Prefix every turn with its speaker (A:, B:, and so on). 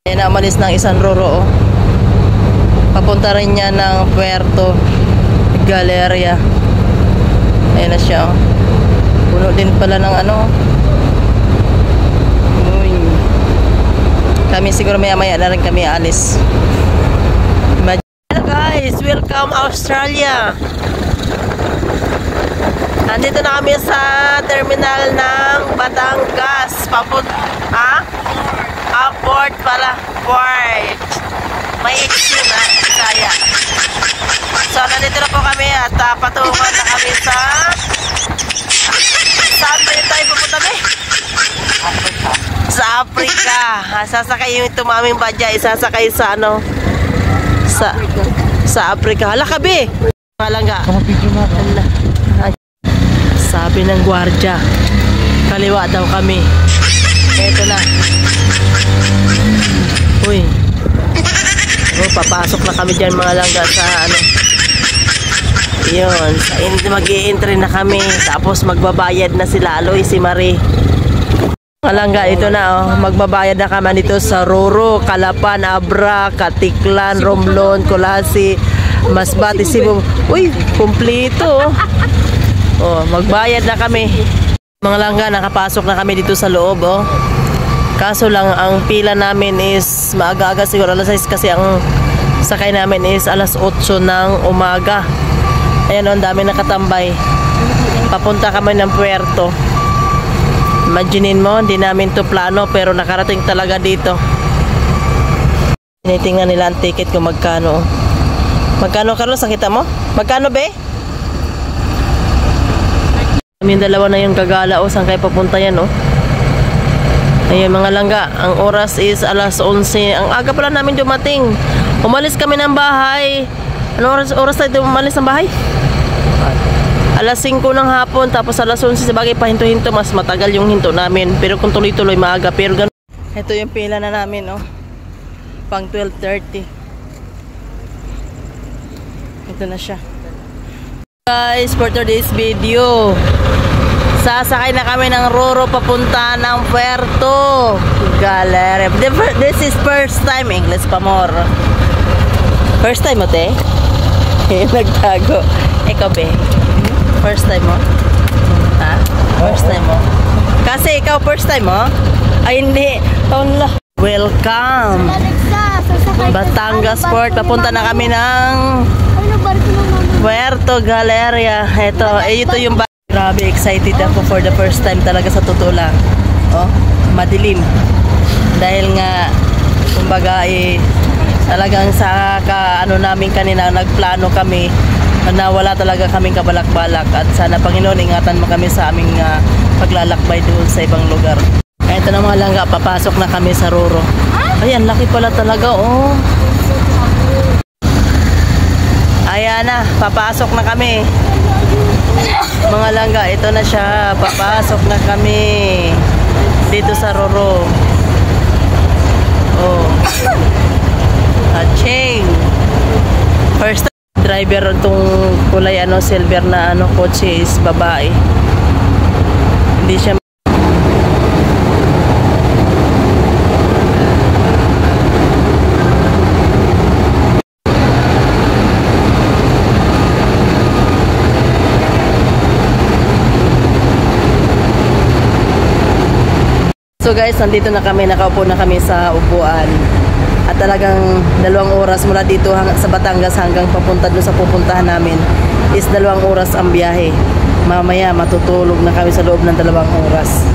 A: Ayan na, umalis ng isang Roro, oh. Papunta rin niya ng Puerto Galleria. Ayan na siya, oh. Puno din pala ng ano. Uy. Kami siguro maya-maya na rin kami alis. Hello guys, welcome Australia. Nandito na kami sa terminal ng Batangas. Port pala. Port. May exit na. Kaya. So, nandito na po kami at patungan na kami sa... Saan ba yun tayo pupunta na? Sa Africa. Sasakay yung tumaming badya. Isasakay sa ano? Sa Africa. Hala ka, be! Malangga. Sabi ng gwardya, kaliwa daw kami. Eto na. Uy. Oh, papasok na kami dyan mga langga sa ano. Yun. Mag-i-entry na kami. Tapos magbabayad na sila. Aloy, si Marie. Mga langga, ito na oh. Magbabayad na kami dito sa Roro, Calapan, Abra, Katiklan, Romblon, Colasi, Masbate, Cebu. Uy, kumplito oh. Oh, magbayad na kami. Mga langga, nakapasok na kami dito sa loob, oh. Kaso lang, ang pila namin is maaga-aga, siguro alas 6 kasi ang sakay namin is alas 8 ng umaga. Ayan, oh, ang dami nakatambay. Papunta kami ng Puerto. Imaginin mo, hindi namin to plano pero nakarating talaga dito. Tinitingnan nila ang ticket kung magkano. Magkano, Carlos? Nakita mo? Magkano, be? Yung dalawa na yung gagala o saan kayo papunta yan oh. Ayun mga langga, ang oras is alas 11. Ang aga pala namin dumating. Umalis kami ng bahay. Ano oras tayo umalis ng bahay? Alas 5 ng hapon, tapos alas 11 sabagay pa hinto-hinto, mas matagal yung hinto namin. Pero kung tuloy-tuloy maaga, pero ganun. Ito yung pila na namin oh. Pang 12:30. Ito na siya. Guys, for today's video, sasakay na kami ng Roro papunta ng Puerto Galleria. This is first time. English pa more. First time mo, te? Nagtago. Ikaw, be? First time mo? Ha? First time mo? Kasi ikaw first time mo? Ay, hindi. Welcome Batangas Port. Papunta na kami ng Puerto Galleria. Ito yung grabe, excited ako for the first time talaga sa totoo lang. Oh, madilim. Dahil nga kumbaga talagang sa ano namin kanina nagplano kami na wala talaga kaming kabalak-balak at sana Panginoon ingatan mo kami sa aming paglalakbay doon sa ibang lugar. Ito na mga langga, papasok na kami sa Roro. Ayan, laki pala talaga oh. Ayan na, papasok na kami. Mga langga, ito na siya. Papasok na kami dito sa Roro. Oh. Aching. First time driver itong kulay ano, silver na ano, kotse is babae. Hindi siya So guys, nandito na kami, nakaupo na kami sa upuan. At talagang 2 oras mula dito sa Batangas hanggang papunta doon sa pupuntahan namin is 2 oras ang biyahe. Mamaya matutulog na kami sa loob ng 2 oras.